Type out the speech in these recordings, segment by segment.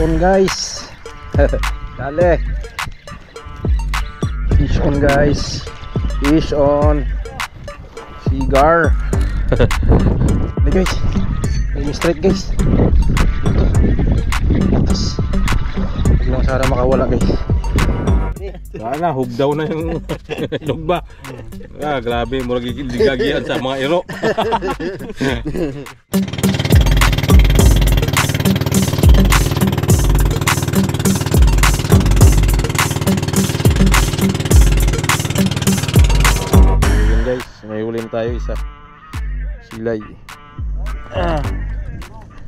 On guys. Dale. Fish on guys. Fish on. Cigar. Dale guys. May strike guys. Atas. Huwag lang sana makawala guys. Wala, hugdaw na yung lugba. Ah, grabe, murag gigagian sa mga iro. Ayun guys, may ulim tayo isa. Silay.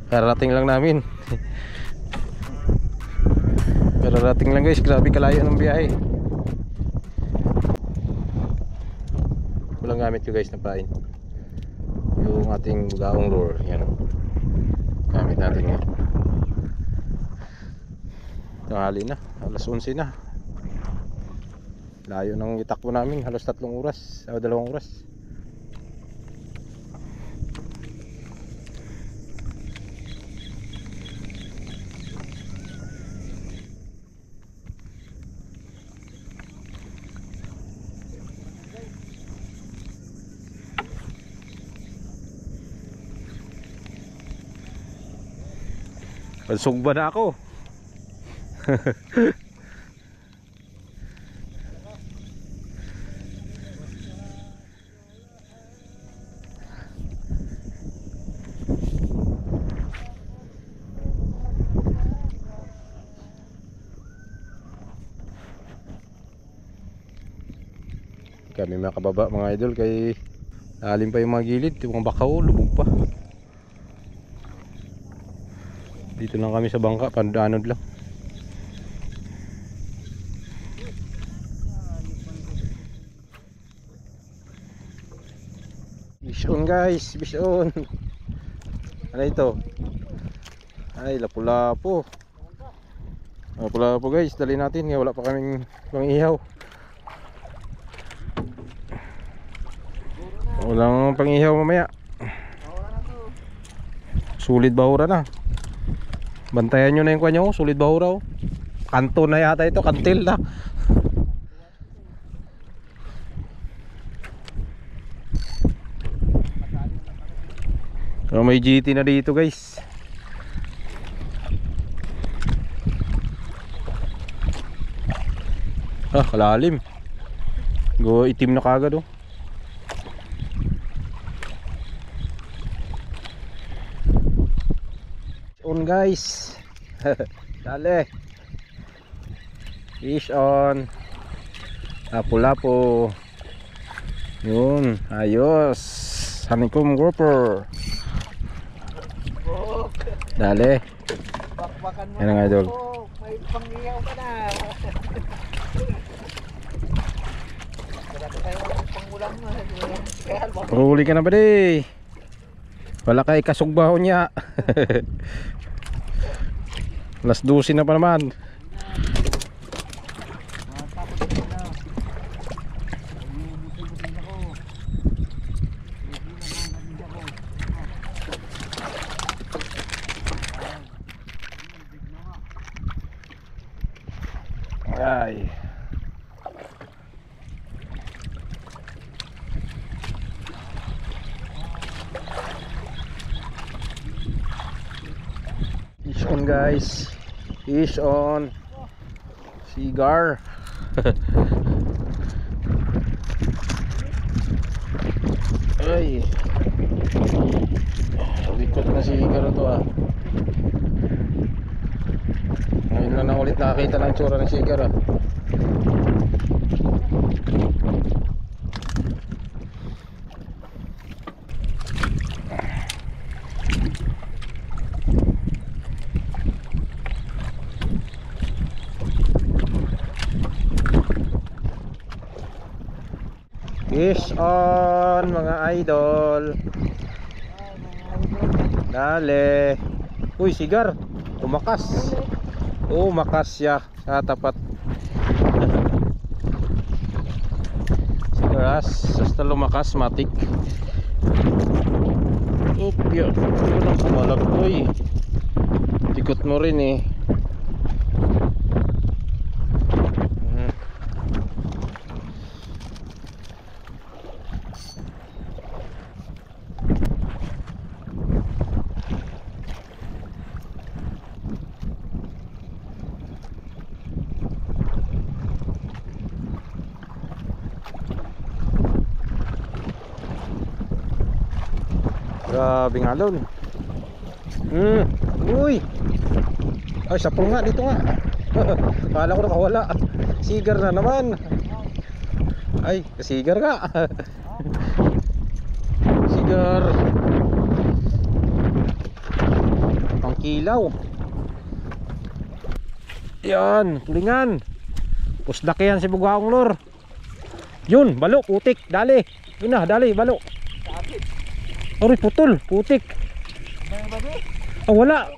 Kararating lang namin. Kararating lang guys, grabe kalayo ng biyahe. Walang gamit ko guys na pain. Yung ating bugaong lure, yan. Gamit natin yan. Tanghali na, alas 11 na. Layo ng itakbo namin, halos 3 oras o 2 oras. Pansugba na ako. Kami makababa mga idol, kay lalim pa yung mga gilid, yung mga bakaw, lubog pa. Dito lang kami sa bangka, pandanod lang. Fish on guys, fish on. Ano ito? Ay, lapu-lapu. Lapu-lapu guys, dali natin, wala pa kaming pang-ihaw. Walang pang-ihaw mamaya. Sulit bahura na. Bantayan nyo na yung kanya, sulit bahura. Kanto na yata ito, kantil na. May GT na dito guys. Kalalim. Go itim na kagad oh. On guys. Dale. Fish on. Lapu-lapu. Yun, ayos. Honeycomb grouper. Dale. Yan ang idol. May pang-iyaw ka na. Huli ka na ba di? Wala kay kasugbaho niya. Alas 12 na pa naman. Ay. Fish on guys. Fish on. Cigar. Ay. Likot na cigar ito ah. Ngayon lang na ulit nakakita ng tsura ng cigar ah. Fish on mga idol. Dale. Uy, sigar. Tumakas. Umakas siya sa tapat. Sigaras. Basta lumakas, matik. Yo, yun ang kumalagkoy. Tikot mo rin eh. Grabe nga lol. Uy. Ay, sapong nga dito nga. Kala ko nakawala. Sigar na naman. Ay, kasigar nga. Sigar. Pangkilaw. Yan, tulingan. Pusdak yan si Bugaong lor. Yun, balo, putik, dali. Yun na, dali, balo. Aray, putol, putik. Oh, wala.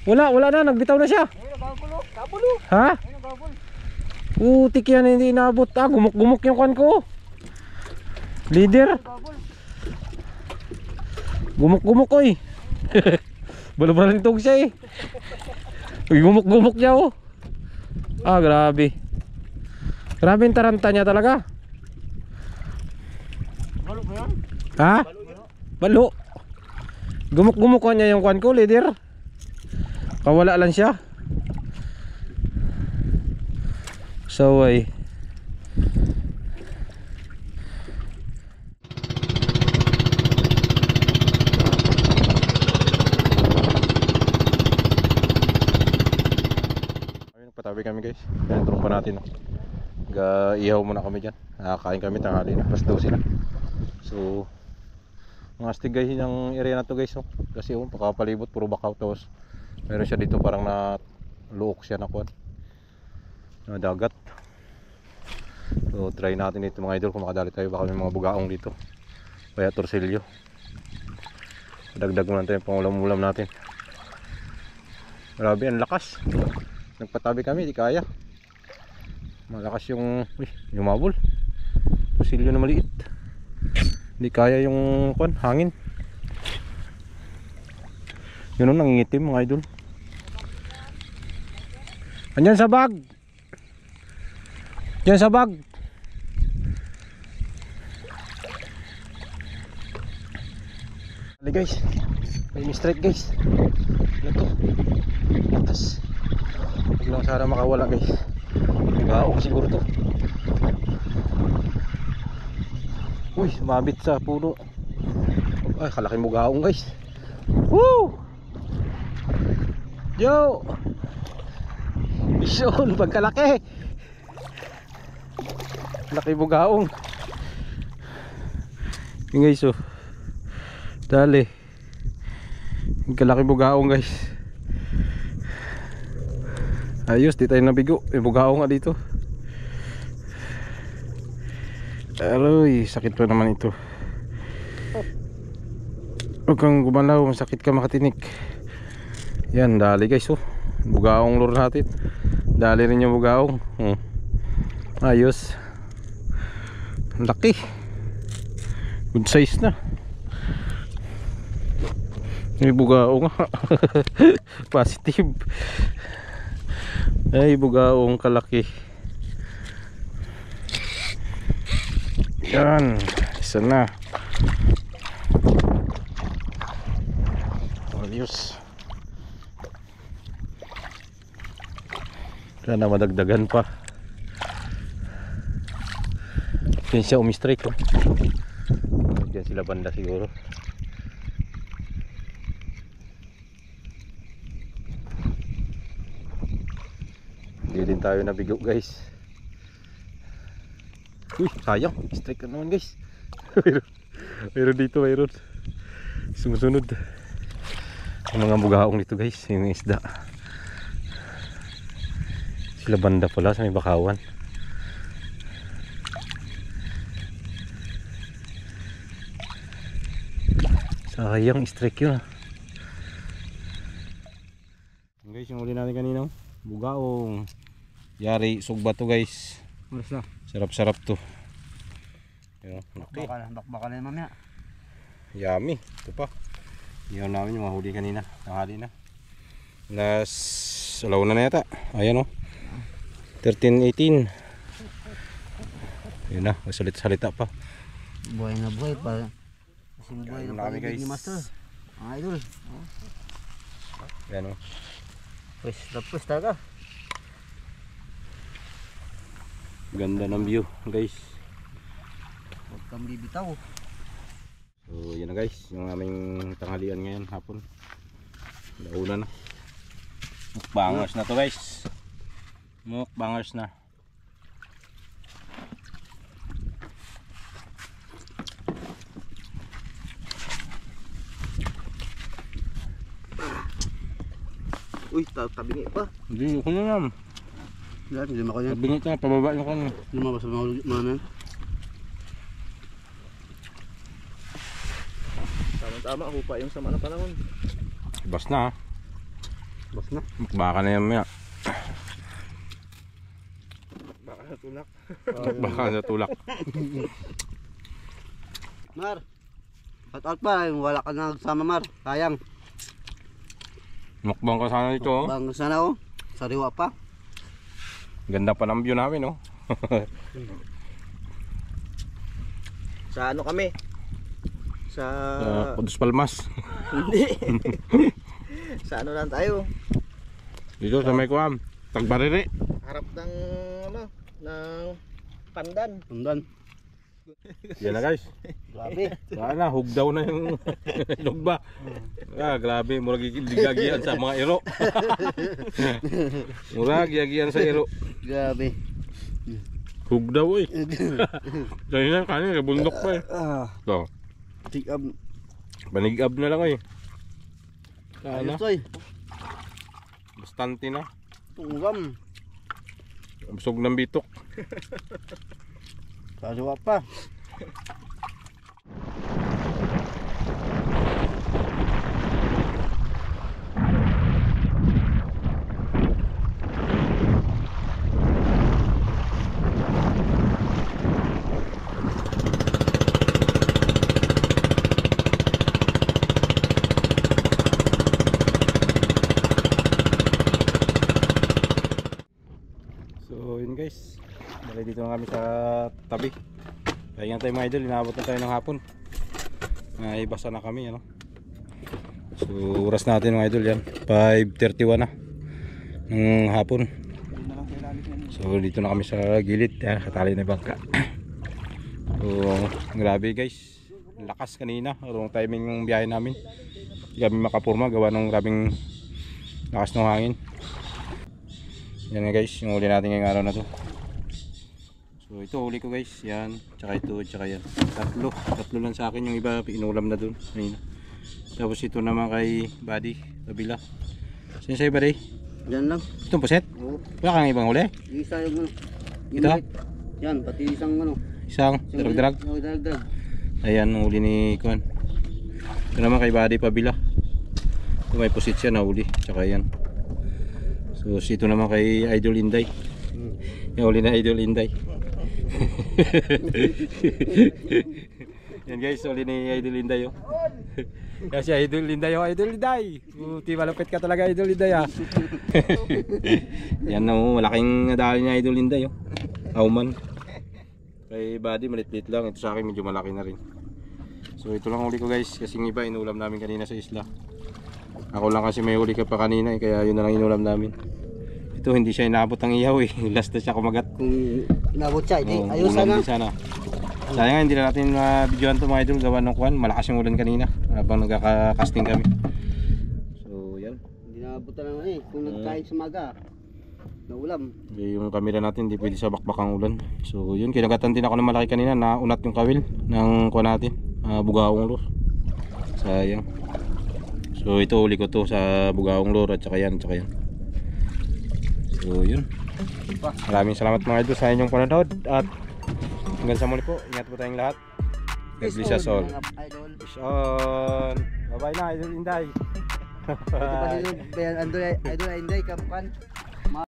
Wala na, nagbitaw na siya. Ha? Putik yan, hindi inabot. Gumuk-gumuk yung kwan ko. Leader. Gumuk-gumuk oy. Balo-balintog siya eh. Gumuk-gumuk niya oh. Grabe. Grabe yung taranta niya talaga. Balo ba yan? Ha? Balo. Gumuk-gumuk niya yung kwan ko, leader. Kawala lang siya. Saway. Ayun, patabi kami guys. Yan tropa natin. Ihaw muna kami dyan. Nakakain kami tanghali na. Plus 12 na. So mga astigay ng area na to guys oh. Kasi pakapalibot puro bakaw. Tapos meron siya dito parang na luok siya na kuwan na dagat. So try natin dito mga idol kung makadali tayo. Baka may mga bugaong dito kaya torsilyo. Dagdag mo lang tayo pangulam-ulam natin. Grabe ang lakas. Nagpatabi kami di kaya. Malakas yung mabul. Torsilyo na maliit. Hindi kaya yung hangin. Yun o, nangingitim mga idol. Andyan sa bag. Diyan sa bag. Dali guys. May straight guys. Ano to? Atas. Huwag lang sana makawala guys. Nag-aok siguro to. Uy, sumabit sa puno. Ay, kalaki mo gaong guys. Woo! Yo! Bison, pagkalaki. Laki mo gaong. Yung guys oh. Dali. Pagkalaki mo gaong guys. Ayos, di tayo nabigo. May bugaong nga dito. Aroy, sakit pa naman ito. Huwag kang gumalaw, masakit ka makatinik. Yan, dali guys oh. Bugaong lure natin. Dali rin yung bugaong. Ayos. Laki. Good size na. May bugaong nga. Positive. Ay, bugaong kalaki. Yan, isa na. Ayos. Sana madagdagan pa. Diyan siya umistrike oh. Diyan sila banda siguro. Hindi din tayo nabigo guys. Uy, sayang, strike na naman guys. Mayroon dito, mayroon. Sumusunod. Yung mga bugaong dito guys, yung isda. Sila banda pala sa may bakawan. Sayang, strike yun. Guys, yung uli natin kanina, bugaong. Yari, sugba to guys. Sarap-sarap to. Bakbaka na mamaya. Yummy. Ito pa. Ihaw namin yung mahuli kanina. Tanghali na. Last alaw na yata. Ayan o. 13-18. Yun na. Salit-salita pa. Buhay na buhay pa. Kasing buhay Ayun na na kami, pag-ibig guys. ni Master. Mga idol. Ayan o. Pwes na pwes talaga. Ganda ng view guys. Huwag kang bibitaw. So yun na guys. Yung aming tanghalian ngayon hapon. Nauna na. Mukbangers na to guys. Mukbangers na. Uy, tabingi pa. Hindi ko na yan. Lahat, hindi mo ko yan. Tabingit na. Pababa na ko na. Lumabas sa mga Tama-tama, hupa yung sama na panahon. Bas na ha. Bas na. Baka na yan maya. Baka sa tulak. Baka na tulak. Mar, shout out pa. Wala ka na nagsama Mar. Sayang. Mukbang ka sana dito oh. Bang sana oh. Sariwa pa. Ganda pa ng view namin oh. Sa ano kami? Sa... Dos Palmas. Hindi. Sa ano lang tayo? Dito sa may kuam. Tagbariri. Harap ng ano? Ng pandan. Pandan. Yan na guys. Grabe. Sana hugdaw na yung lugba. Ah, grabe, murag gigagian sa mga iro. Murag gigagian sa iro. Grabe. Hugdaw oy. Dahil na kanin bundok pa eh. So, Tig-ab. banigab na lang oy. Sana, Ayos oy. bastante na. Tunggam. Busog ng bitok. Sariwa pa. So yun guys, balik dito na kami sa tabi. Kaya tayo mga idol, inaabot na tayo ng hapon. Naibasa na kami ano. So oras natin mga idol yan, 5:31 na ng hapon. So dito na kami sa gilid, yan, katali na bangka. So grabe guys, lakas kanina, wrong timing yung biyahe namin. Hindi kami makapurma gawa ng grabing lakas ng hangin. Yan nga guys, yung huli natin ngayong araw na to. So ito huli ko guys, yan, tsaka ito, tsaka yan. Tatlo lang sa akin, yung iba inulam na dun kanina. Tapos ito naman kay Buddy, kabila. Sino sa'yo Buddy? Yan lang. Itong puset? Oo. Wala kang ibang huli? Isa yung Ito? Yan, pati isang ano. Isang drag-drag? Oo, drag-drag. Ayan, huli ni Kuan. Ito naman kay Buddy, pabila. Ito may pusit siya na huli, tsaka yan. So ito naman kay Idol Inday. Yung huli na Idol Inday. Yan guys, huli ni Idol Inday oh. Yan si Idol Inday oh, Idol Inday. Buti malupit ka talaga Idol Inday ah. Yan oh, malaking nadali ni Idol Inday oh. Auman. Kay Buddy maliit-liit lang, ito sa akin medyo malaki na rin. So ito lang huli ko guys, kasi yung iba inulam namin kanina sa isla. Ako lang kasi may huli ka pa kanina kaya yun na lang inulam namin. Ito hindi siya inabot ng ihaw eh. Last na siya kumagat. Kung inabot siya, Oo, ayos ulam sana. din sana. Sayang nga hindi na natin videoan to mga idol gawa ng kuwan. Malakas yung ulan kanina habang nagkaka-casting kami. So yan. Hindi nabot na naman eh. Kung nagkain sa maga, naulam. Yung camera natin hindi pwede sa bakbak ang ulan. So yun, kinagatan din ako ng malaki kanina. Naunat yung kawil ng kuwan natin. Bugaong lure. Sayang. So ito huli ko to sa Bugaong lure at saka yan, tsaka yan. So yun. Maraming salamat mga idol sa inyong panonood at hanggang sa muli po. Ingat po tayong lahat. God bless us all. Idol. Peace on. Bye bye na Idol Inday. Ito pa si Idol Inday, Kampan.